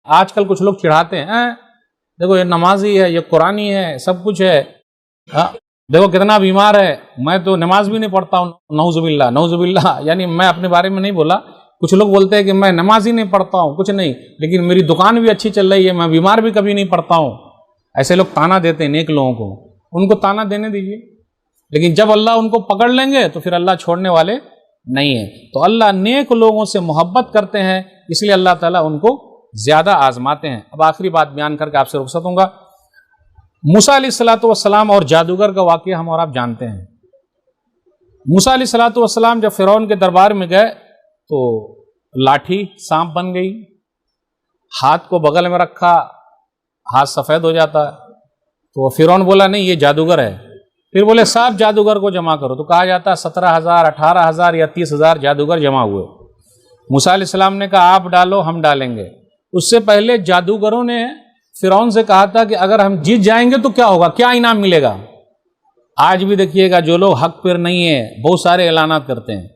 آج کل کچھ لوگ چڑھاتے ہیں دیکھو یہ نمازی ہے، یہ قرآنی ہے، سب کچھ ہے، دیکھو کتنا بیمار ہے، میں تو نماز بھی نہیں پڑھتا ہوں، نعوذ باللہ نعوذ باللہ. یعنی میں اپنے بارے میں نہیں بولا، کچھ لوگ بولتے ہیں کہ میں نماز ہی نہیں پڑھتا ہوں، کچھ نہیں، لیکن میری دکان بھی اچھی چل رہی ہے، میں بیمار بھی کبھی نہیں پڑتا ہوں. ایسے لوگ تانا دیتے ہیں نیک لوگوں کو، ان کو تانا دینے دیجیے، لیکن جب اللہ ان کو پکڑ لیں گے تو پھر اللہ چھوڑنے والے نہیں ہیں. تو اللہ نیک لوگوں سے محبت کرتے ہیں، اس لیے اللہ تعالیٰ ان کو زیادہ آزماتے ہیں. اب آخری بات بیان کر کے آپ سے رخصت ہوں گا. موسیٰ علیہ السلام اور جادوگر کا واقعہ ہم اور آپ جانتے ہیں. موسیٰ علیہ السلام جب فرعون کے دربار میں گئے تو لاٹھی سانپ بن گئی، ہاتھ کو بغل میں رکھا، ہاتھ سفید ہو جاتا ہے. تو فرعون بولا نہیں یہ جادوگر ہے. پھر بولے صاحب جادوگر کو جمع کرو، تو کہا جاتا 17,000 18,000 یا 30,000 جادوگر جمع ہوئے. موسیٰ علیہ السلام نے کہا آپ ڈالو ہم ڈالیں گے. اس سے پہلے جادوگروں نے فرعون سے کہا تھا کہ اگر ہم جیت جائیں گے تو کیا ہوگا، کیا انعام ملے گا. آج بھی دیکھیے گا جو لوگ حق پر نہیں ہیں بہت سارے اعلانات کرتے ہیں،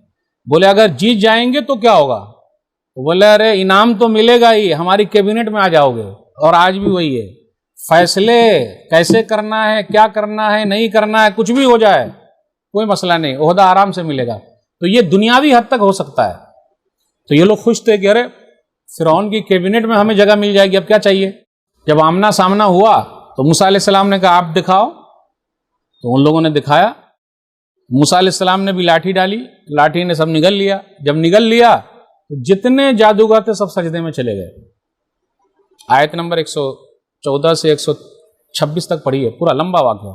بولے اگر جیت جائیں گے تو کیا ہوگا، تو بولے ارے انعام تو ملے گا ہی، ہماری کیبنٹ میں آ جاؤ گے. اور آج بھی وہی ہے، فیصلے کیسے کرنا ہے، کیا کرنا ہے، نہیں کرنا ہے، کچھ بھی ہو جائے کوئی مسئلہ نہیں، عہدہ آرام سے ملے گا. تو یہ دنیاوی حد تک ہو سکتا ہے. تو یہ لوگ خوش تھے کہ ارے فرعون کی کیبنٹ میں ہمیں جگہ مل جائے گی، اب کیا چاہیے. جب آمنا سامنا ہوا تو موسیٰ علیہ السلام نے کہا آپ دکھاؤ، تو ان لوگوں نے دکھایا. موسیٰ علیہ السلام نے بھی لاٹھی ڈالی، لاٹھی نے سب نگل لیا. جب نگل لیا تو جتنے جادوگر تھے سب سجدے میں چلے گئے. آیت نمبر 114 سے 126 تک پڑھی ہے، پورا لمبا واقعہ.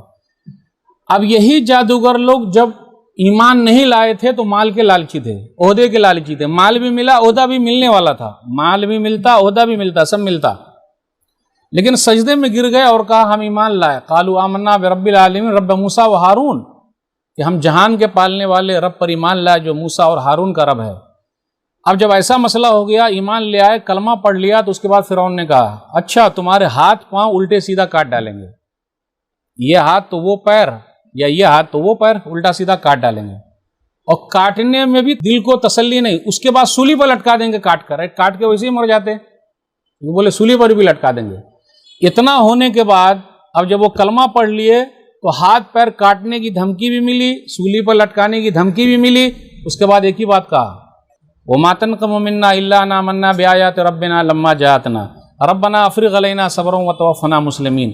اب یہی جادوگر لوگ جب ایمان نہیں لائے تھے تو مال کے لالچی تھے، عہدے کے لالچی تھے. مال بھی ملا، عہدہ بھی ملنے والا تھا، مال بھی ملتا، عہدہ بھی ملتا، سب ملتا. لیکن سجدے میں گر گئے اور کہا ہم ایمان لائے. قالوا آمنا برب العالمین رب موسیٰ و ہارون، کہ ہم جہان کے پالنے والے رب پر ایمان لائے جو موسیٰ اور ہارون کا رب ہے. اب جب ایسا مسئلہ ہو گیا، ایمان لے آئے، کلمہ پڑھ لیا، تو اس کے بعد فرعون نے کہا اچھا تمہارے ہاتھ پاؤں الٹے سیدھا کاٹ ڈالیں گے، یہ ہاتھ تو وہ پیر، یا یہ ہاتھ تو وہ پیر، الٹا سیدھا کاٹ ڈالیں گے. اور کاٹنے میں بھی دل کو تسلی نہیں، اس کے بعد سولی پر لٹکا دیں گے کاٹ کر. کاٹ کے ویسے ہی مر جاتے، وہ بولے سولی پر بھی لٹکا دیں گے. اتنا ہونے کے بعد اب جب وہ کلمہ پڑھ لیے تو ہاتھ پیر کاٹنے کی دھمکی بھی ملی، سولی پر لٹکانے کی دھمکی بھی ملی. اس کے بعد ایک ہی بات کہا وَمَا تَنْقَمُ مِنَّا إِلَّا أَنْ آمَنَّا بِآيَاتِ رَبِّنَا لَمَّا جَاءَتْنَا رَبَّنَا أَفْرِغْ عَلَيْنَا صَبْرًا وَتَوَفَّنَا مُسْلِمِينَ.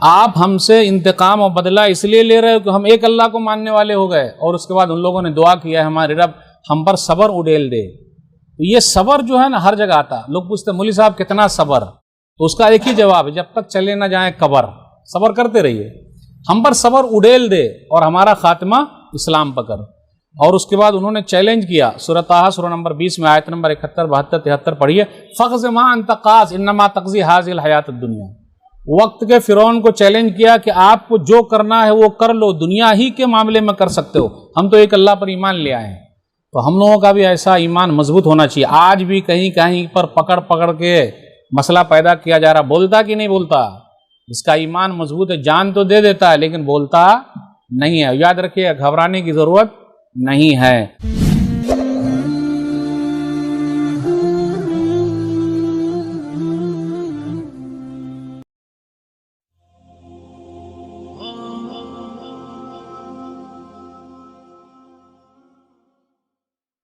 آپ ہم سے انتقام اور بدلہ اس لیے لے رہے ہو کہ ہم ایک اللہ کو ماننے والے ہو گئے. اور اس کے بعد ان لوگوں نے دعا کیا ہے ہمارے رب ہم پر صبر اڈیل دے. تو یہ صبر جو ہے نا ہر جگہ آتا. لوگ پوچھتے مولوی صاحب کتنا صبر، تو اس کا ایک ہی جواب ہے جب تک چلے نہ جائیں قبر، صبر کرتے رہیے. ہم پر صبر اڈیل دے اور ہمارا خاتمہ اسلام پر کر. اور اس کے بعد انہوں نے چیلنج کیا. سورۃ طٰہٰ سورہ نمبر 20 میں آیت نمبر 71 72 73 پڑھیے. فَقْضِ مَا أَنْتَ قَاضٍ إِنَّمَا تَقْضِي هَٰذِهِ الْحَيَاةَ الدُّنْيَا. وقت کے فرعون کو چیلنج کیا کہ آپ کو جو کرنا ہے وہ کر لو، دنیا ہی کے معاملے میں کر سکتے ہو، ہم تو ایک اللہ پر ایمان لے آئے ہیں. تو ہم لوگوں کا بھی ایسا ایمان مضبوط ہونا چاہیے. آج بھی کہیں کہیں پر پکڑ کے مسئلہ پیدا کیا جا رہا، بولتا کہ نہیں بولتا. اس کا ایمان مضبوط ہے، جان تو دے دیتا ہے لیکن بولتا نہیں ہے. یاد رکھیے گھبرانے کی ضرورت نہیں ہے.